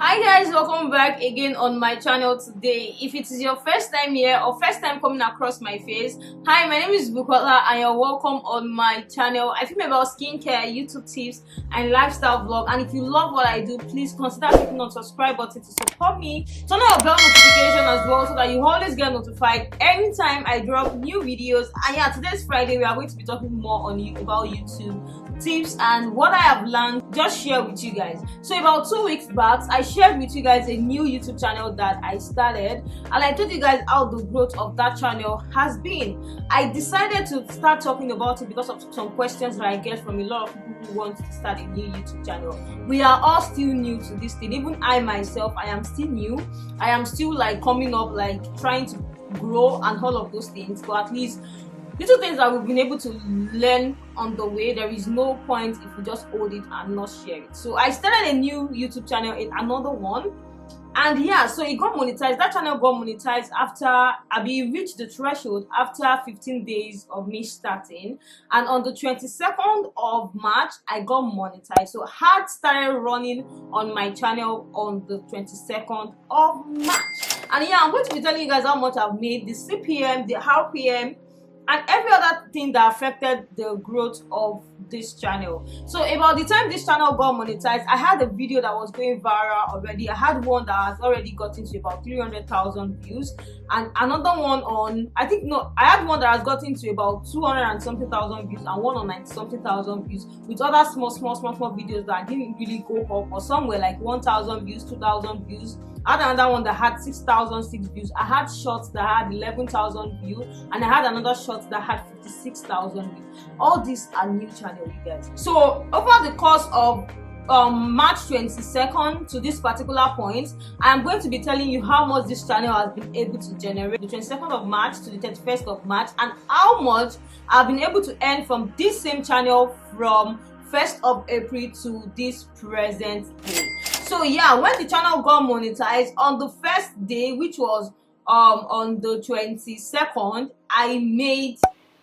Hi guys, welcome back again on my channel today. If it is your first time here or first time coming across my face, hi, my name is Olubukola and you're welcome on my channel. I film about skincare, YouTube tips and lifestyle vlog, and if you love what I do, please consider clicking on the subscribe button to support me. Turn on your bell notification as well so that you always get notified anytime I drop new videos. And yeah, today's Friday, we are going to be talking more about YouTube tips and what I have learned, just share with you guys. So about 2 weeks back, I shared with you guys a new YouTube channel that I started, and I told you guys how the growth of that channel has been. I decided to start talking about it because of some questions that I get from a lot of people who want to start a new YouTube channel. We are all still new to this thing. Even I myself, I am still new. I am still like coming up, like trying to grow and all of those things, but at least little things that we've been able to learn on the way. There is no point if we just hold it and not share it. So I started a new YouTube channel, another one, and yeah, so it got monetized. That channel got monetized after we reached the threshold after 15 days of me starting, and on the 22nd of March I got monetized. So I had started running on my channel on the 22nd of March, and yeah, I'm going to be telling you guys how much I've made, the CPM, the RPM, and every other thing that affected the growth of this channel. So about the time this channel got monetized, I had a video that was going viral already. I had one that has already gotten to about 300,000 views, and another one on, I had one that has gotten to about 200 and something thousand views, and one on 90 something thousand views, with other small videos that didn't really go up, or some were like 1,000 views, 2,000 views. I had another one that had 6,006 views. I had shorts that had 11,000 views, and I had another short that had 56,000 views. All these are new channels, you guys. So over the course of March 22nd to this particular point, I'm going to be telling you how much this channel has been able to generate the 22nd of March to the 31st of March, and how much I've been able to earn from this same channel from 1st of April to this present day. So yeah, when the channel got monetized on the first day, which was on the 22nd, I made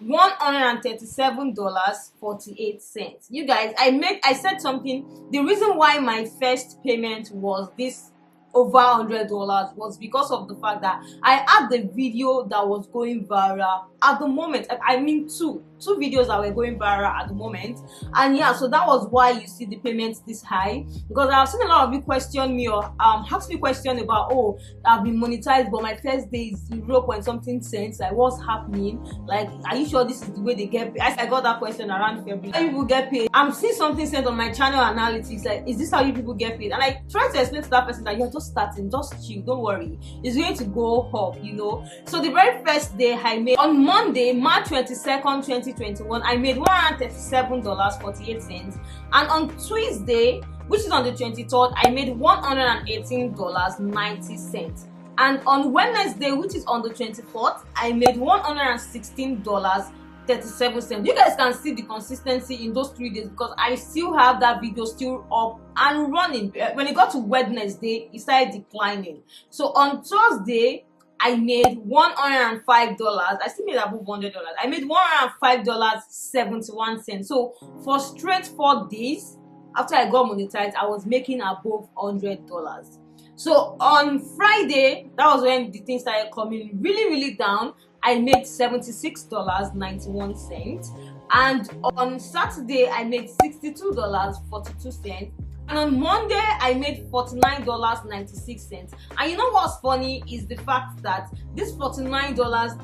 $137.48. You guys, I said something. The reason why my first payment was this over $100 was because of the fact that I had the video that was going viral at the moment. I mean two videos that were going viral at the moment, and yeah, so that was why you see the payments this high. Because I've seen a lot of you question me or ask me question about, oh, I've been monetized but my first day is 0 point something cents, like what's happening, like are you sure this is the way they get paid? I got that question around February. How people get paid? I'm seeing something sent on my channel analytics like, is this how you people get paid? And I try to explain to that person that you're just starting, just chill, don't worry, it's going to go up, you know. So the very first day I made, on Monday, March 22nd, 2021, I made $137.48, and on Tuesday, which is on the 23rd, I made $118.90, and on Wednesday, which is on the 24th, I made $116.37. You guys can see the consistency in those 3 days because I still have that video still up and running. When it got to Wednesday, it started declining. So on Thursday, I made $105. I still made above $100. I made $105.71. So for straight 4 days after I got monetized, I was making above $100. So on Friday, that was when the things started coming really down. I made $76.91, and on Saturday I made $62.42, and on Monday I made $49.96. And you know what's funny is the fact that this $49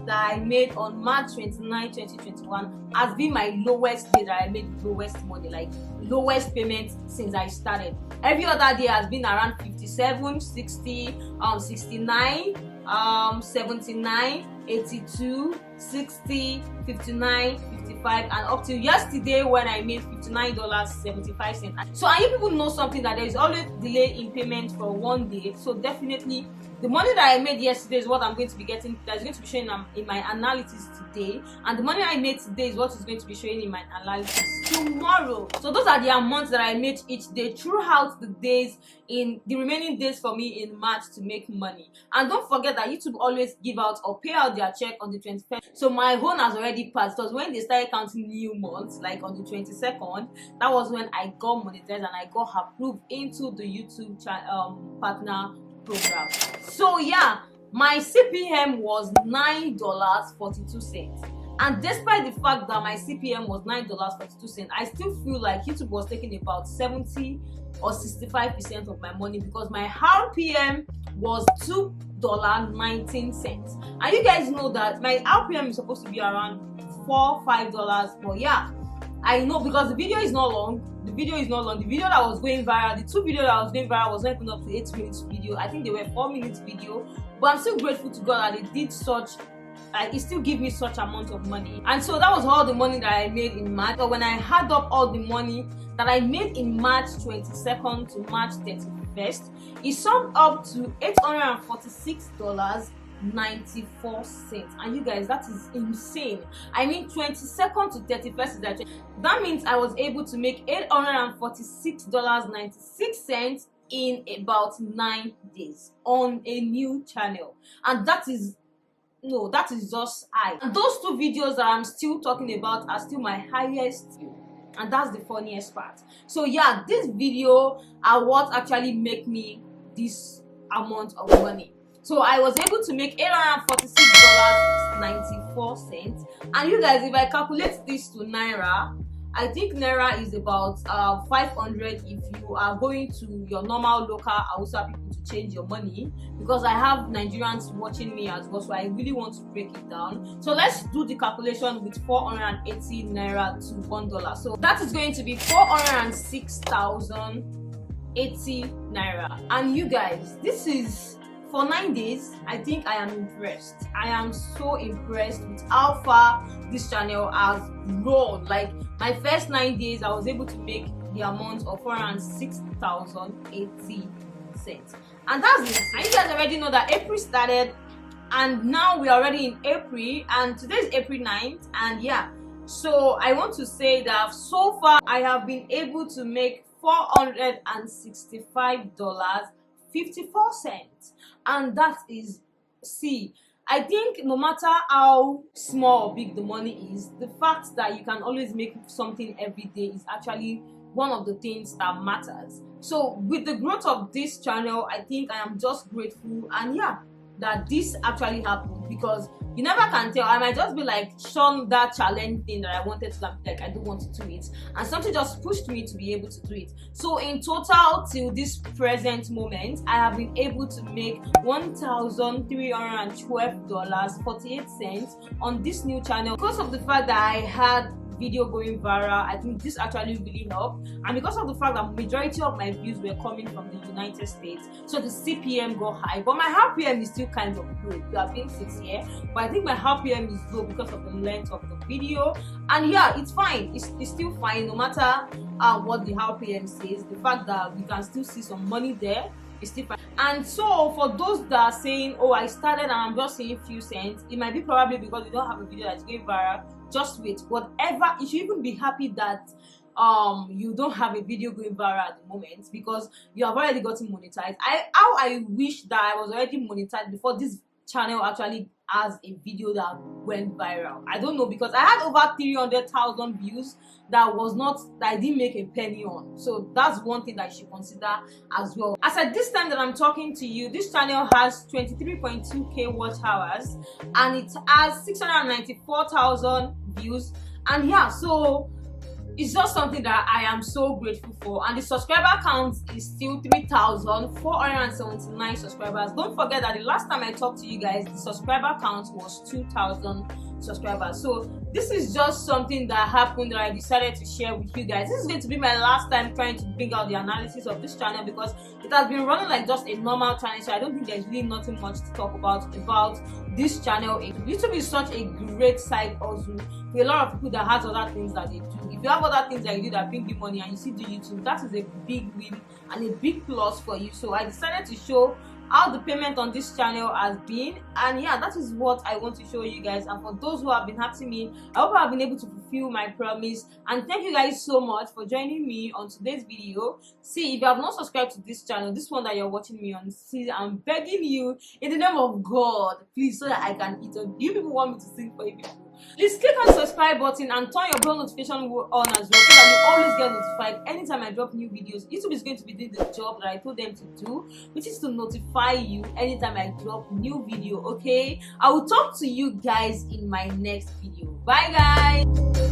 that I made on March 29, 2021 has been my lowest day that I made lowest money, like lowest payment since I started. Every other day has been around 57, 60, 69, 79, 82, 60, 59, 55, and up to yesterday when I made $59.75. So and you people know something, that there is always delay in payment for 1 day. So definitely the money that I made yesterday is what I'm going to be getting, that's going to be showing in my analysis today, and the money I made today is what is going to be showing in my analysis tomorrow. So those are the amounts that I made each day throughout the days, in the remaining days for me in March to make money. And don't forget that YouTube always give out or pay out their check on the 21st. So my own has already passed, because when they started counting new months, like on the 22nd, that was when I got monetized and I got approved into the YouTube partner program. So yeah, my CPM was $9.42. And despite the fact that my CPM was $9.42, I still feel like YouTube was taking about 70 or 65% of my money, because my RPM was $2.19. And you guys know that my RPM is supposed to be around $4-5. But yeah, I know, because the video is not long. The video that was going viral, the 2 videos that was going viral was not even up to 8 minutes video. I think they were 4 minutes video. But I'm still grateful to God that they did such, it still give me such amount of money. And so that was all the money that I made in March. But when I add up all the money that I made in March 22nd to March 31st, it summed up to $846.94. And you guys, that is insane. I mean, 22nd to 31st is that means I was able to make $846.96 in about 9 days on a new channel. And that is just high. And those 2 videos that I'm still talking about are still my highest, and that's the funniest part. So yeah, this video are what actually make me this amount of money. So I was able to make $846.94. And you guys, if I calculate this to Naira, I think Naira is about 500 if you are going to your normal local Hausa people to change your money, because I have Nigerians watching me as well, so I really want to break it down. So let's do the calculation with 480 Naira to $1. So that is going to be 406,080 Naira. And you guys, this is for 9 days. I think I am impressed. I am so impressed with how far this channel has grown. Like, my first 9 days, I was able to make the amount of 406,080 cents. And that's it. And you guys already know that April started, and now we're already in April, and today is April 9th. And yeah, so I want to say that so far I have been able to make $465.54. And that is, see, I think no matter how small or big the money is, the fact that you can always make something every day is actually one of the things that matters. So with the growth of this channel, I think I am just grateful, and yeah, that this actually happened, because you never can tell. I might just be like shown that challenge thing that I wanted to, like, I don't want to do it, and something just pushed me to be able to do it. So in total, till this present moment, I have been able to make $1,312.48 on this new channel, because of the fact that I had video going viral. I think this actually really helped, and because of the fact that majority of my views were coming from the United States, so the CPM got high. But my RPM is still kind of low. We are being 6 here, but I think my RPM is low because of the length of the video. And yeah, it's fine. It's still fine, no matter what the RPM says. The fact that we can still see some money there is still fine. And so for those that are saying, oh, I started and I'm just seeing few cents, it might be probably because you don't have a video that's going viral. Just wait. Whatever, you should even be happy that you don't have a video going viral at the moment, because you have already gotten monetized. I wish that I was already monetized before this channel actually has a video that went viral. I don't know, because I had over 300,000 views that I didn't make a penny on. So that's one thing that you should consider as well. As at this time that I'm talking to you, this channel has 23.2k watch hours, and it has 694,000 views. And yeah, so it's just something that I am so grateful for. And the subscriber count is still 3,479 subscribers. Don't forget that the last time I talked to you guys, the subscriber count was 2,000 subscribers. So this is just something that happened that I decided to share with you guys. This is going to be my last time trying to bring out the analysis of this channel, because it has been running like just a normal channel, so I don't think there's really nothing much to talk about this channel. YouTube is such a great side hustle for a lot of people that has other things that they do. If you have other things that you do that bring you money and you see do YouTube, that is a big win and a big plus for you. So I decided to show how the payment on this channel has been, and yeah, that is what I want to show you guys. And for those who have been asking me, I hope I've been able to fulfill my promise. And thank you guys so much for joining me on today's video. See, if you have not subscribed to this channel, this one that you're watching me on, see, I'm begging you in the name of God, please, so that I can eat up. You people want me to sing for you people, please click on the subscribe button and turn your bell notification on as well, so that you always get notified anytime I drop new videos. YouTube is going to be doing the job that I told them to do, which is to notify you anytime I drop new video. Okay, I will talk to you guys in my next video. Bye guys.